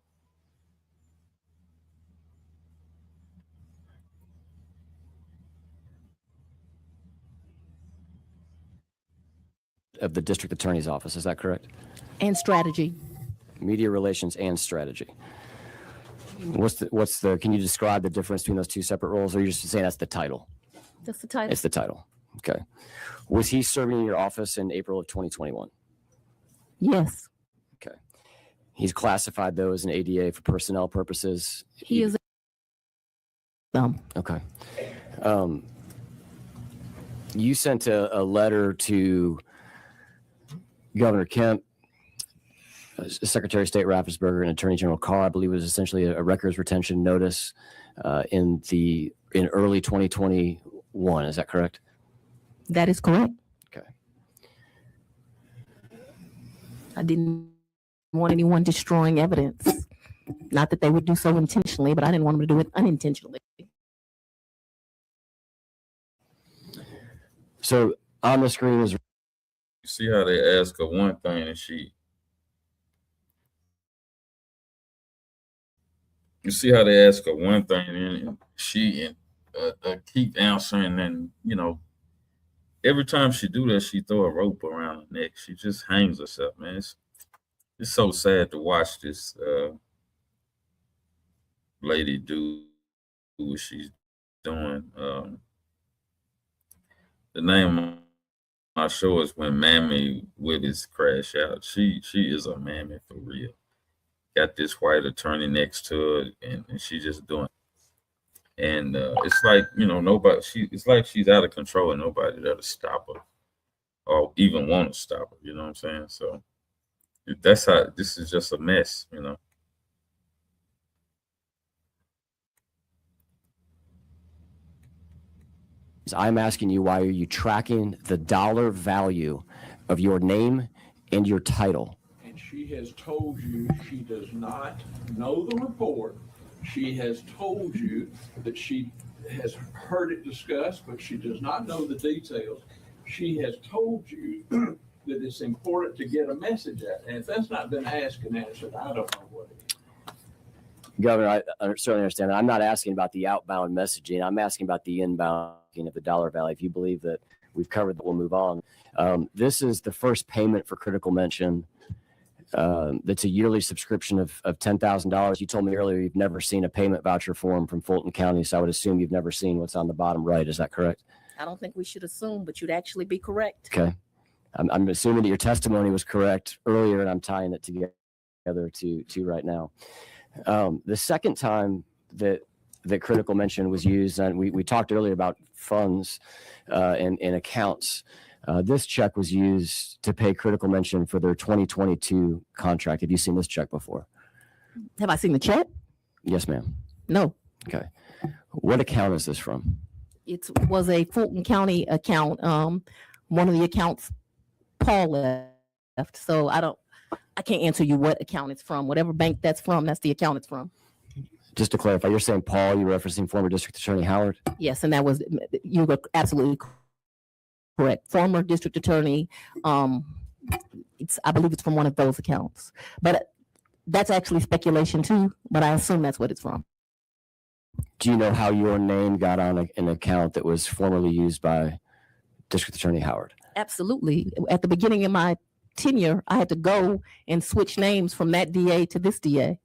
Of the district attorney's office, is that correct? And strategy. Media relations and strategy. Can you describe the difference between those two separate roles, or are you just saying that's the title? That's the title. It's the title. Okay. Was he serving in your office in April of 2021? Yes. Okay. He's classified though as an ADA for personnel purposes. He is. Okay. You sent a letter to Governor Kemp, Secretary of State Raffensperger, and Attorney General Carr. I believe it was essentially a records retention notice in early 2021. Is that correct? That is correct. Okay. I didn't want anyone destroying evidence. Not that they would do so intentionally, but I didn't want them to do it unintentionally. So on the screen is. You see how they ask her one thing and you see how they ask her one thing and she keep answering, and every time she do that, she throw a rope around her neck. She just hangs herself, man. It's so sad to watch this lady do what she's doing. The name of my show is When Mammy Willis Crash Out. She is a mammy for real. Got this white attorney next to her, and she just doing. And it's like nobody. It's like she's out of control, and nobody there to stop her, or even want to stop her. You know what I'm saying? So that's how this is just a mess. I'm asking you, why are you tracking the dollar value of your name and your title? And she has told you she does not know the report. She has told you that she has heard it discussed, but she does not know the details. She has told you that it's important to get a message out. And if that's not been asked and answered, I don't know what it is. Governor, I certainly understand that. I'm not asking about the outbound messaging. I'm asking about the inbound of the dollar value. If you believe that we've covered that, we'll move on. This is the first payment for critical mention. That's a yearly subscription of $10,000. You told me earlier you've never seen a payment voucher form from Fulton County, so I would assume you've never seen what's on the bottom right. Is that correct? I don't think we should assume, but you'd actually be correct. Okay. I'm assuming that your testimony was correct earlier, and I'm tying it together to right now. The second time that critical mention was used, and we talked earlier about funds and accounts. This check was used to pay critical mention for their 2022 contract. Have you seen this check before? Have I seen the check? Yes, ma'am. No. Okay. What account is this from? It was a Fulton County account. One of the accounts Paul left. So I can't answer you what account it's from. Whatever bank that's from, that's the account it's from. Just to clarify, you're saying Paul, you're referencing former District Attorney Howard? Yes, and you were absolutely correct. Former District Attorney, I believe it's from one of those accounts. But that's actually speculation too, but I assume that's what it's from. Do you know how your name got on an account that was formerly used by District Attorney Howard? Absolutely. At the beginning of my tenure, I had to go and switch names from that DA to this DA.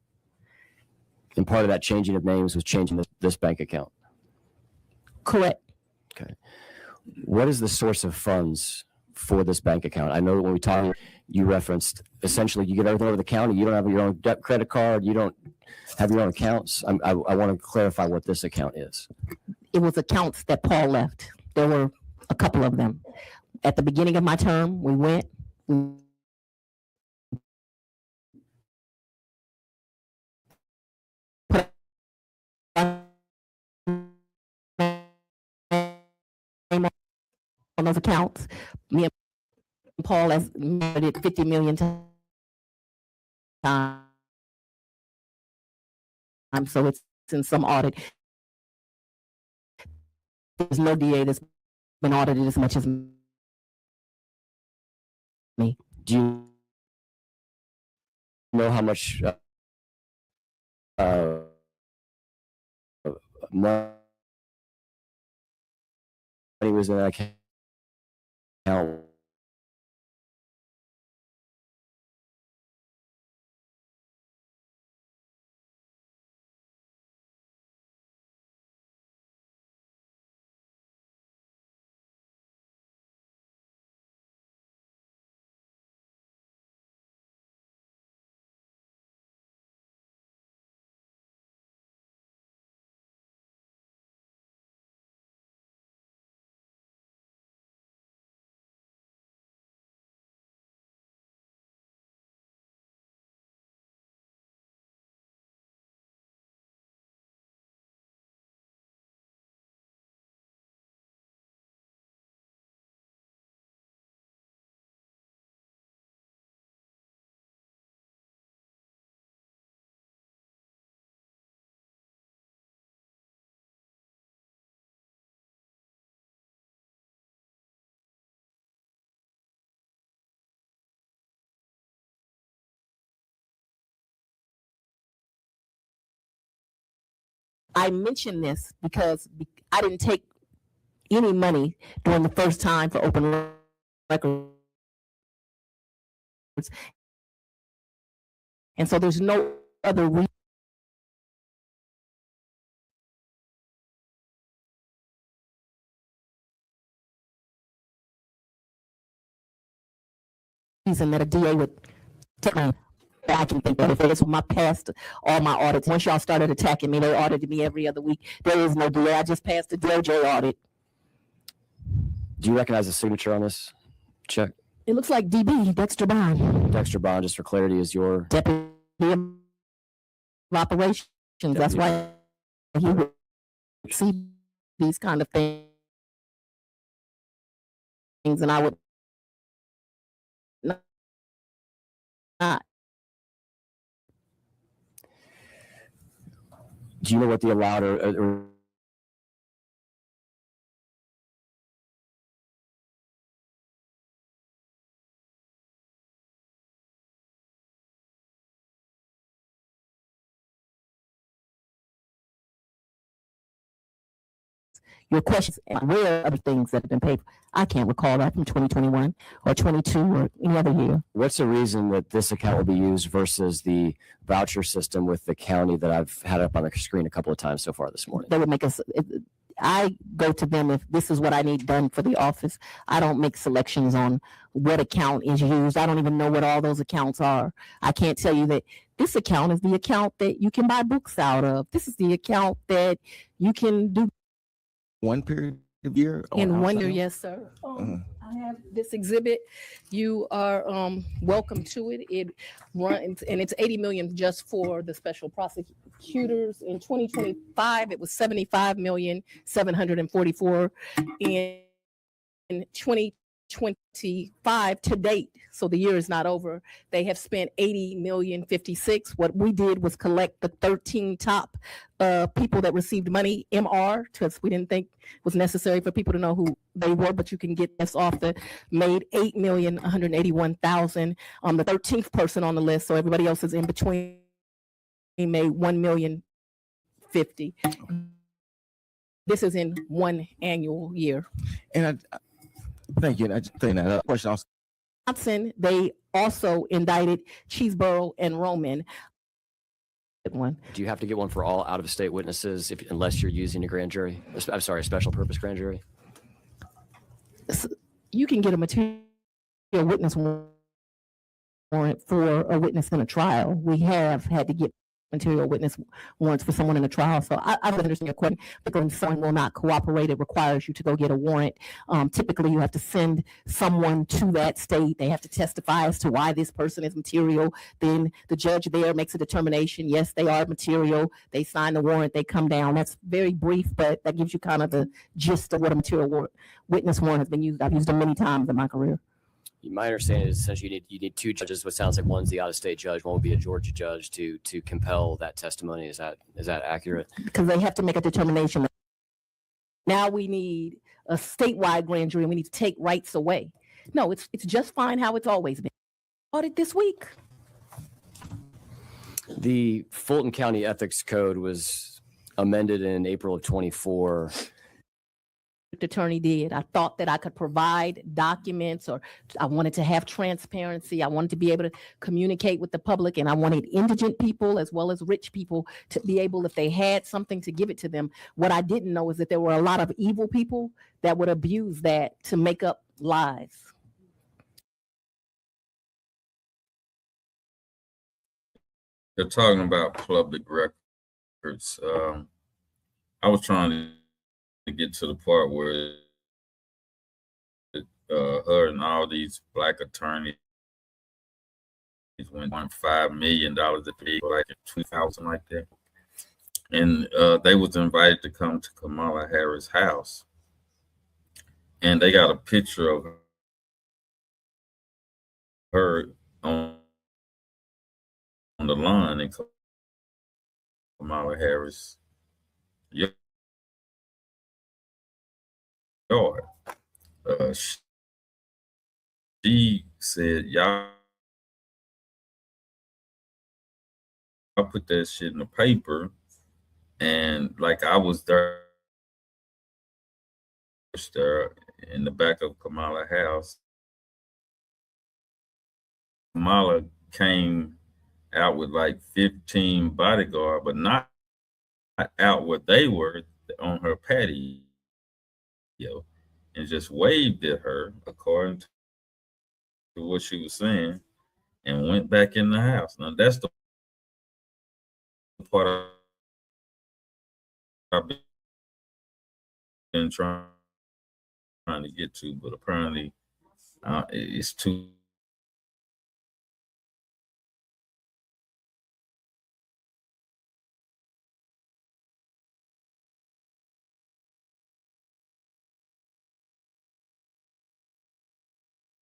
And part of that changing of names was changing this bank account. Correct. Okay. What is the source of funds for this bank account? I know that when we talked, you referenced essentially you get everything over the county. You don't have your own credit card. You don't have your own accounts. I want to clarify what this account is. It was accounts that Paul left. There were a couple of them. At the beginning of my term, we put on those accounts. Me and Paul has did 50 million times. So it's in some audit. There's no DA that's been audited as much as me. Do you know how much money was in that account? I mention this because I didn't take any money during the first time for open records. And so there's no other reason that a DA would take my I can think of it. It's my past, all my audits. Once y'all started attacking me, they audited me every other week. There is no DA. I just passed the DOJ audit. Do you recognize the signature on this check? It looks like DB, Dexter Bond. Dexter Bond, just for clarity, is your Deputy of Operations. Deputy. That's why he would see these kind of things, and I would not. Do you know what the allowed or your questions and where other things that have been paid for? I can't recall that from 2021 or 22 or any other year. what's the reason that this account will be used versus the voucher system with the county that I've had up on the screen a couple of times so far this morning? They would make us. I go to them if this is what I need done for the office. I don't make selections on what account is used. I don't even know what all those accounts are. I can't tell you that this account is the account that you can buy books out of. This is the account that you can do one period of year in 1 year. Yes, sir. I have this exhibit. You are welcome to it. It runs, and it's 80 million just for the special prosecutors. In 2025, it was 75,744,000. In 2025 to date, so the year is not over, they have spent 80,056,000. What we did was collect the 13 top people that received money, MR, because we didn't think it was necessary for people to know who they were, but you can get this off the made 8,181,000. The 13th person on the list, so everybody else is in between, made 1,050,000. This is in one annual year. And thank you. I just think that question also. Johnson, they also indicted Cheeseborough and Roman. One. Do you have to get one for all out-of-state witnesses unless you're using a grand jury? I'm sorry, a special purpose grand jury? You can get a material witness warrant for a witness in a trial. We have had to get material witness warrants for someone in a trial. So I don't understand your question. But when someone will not cooperate, it requires you to go get a warrant. Typically, you have to send someone to that state. They have to testify as to why this person is material. Then the judge there makes a determination. Yes, they are material. They sign the warrant. They come down. That's very brief, but that gives you kind of the gist of what a material witness warrant has been used. I've used them many times in my career. My understanding is essentially you need two judges. What sounds like one's the out-of-state judge, one will be a Georgia judge to compel that testimony. Is that accurate? Because they have to make a determination. Now we need a statewide grand jury, and we need to take rights away. No, it's just fine how it's always been. Audit this week. The Fulton County Ethics Code was amended in April of 24. Attorney did. I thought that I could provide documents, or I wanted to have transparency. I wanted to be able to communicate with the public, and I wanted indigent people as well as rich people to be able, if they had something, to give it to them. What I didn't know is that there were a lot of evil people that would abuse that to make up lies. They're talking about public records. I was trying to get to the part where her and all these black attorneys went $1.5 million at the like 2000 like that, and they was invited to come to Kamala Harris' house, and they got a picture of her on the lawn in Kamala Harris' yard. She said, y'all put that shit in the paper, and like I was there in the back of Kamala's house. Kamala came out with like 15 bodyguards, but not out where they were, on her patio, and just waved at her according to what she was saying, and went back in the house. Now that's the part I've been trying to get to, but apparently it's too.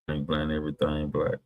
Blame everything black.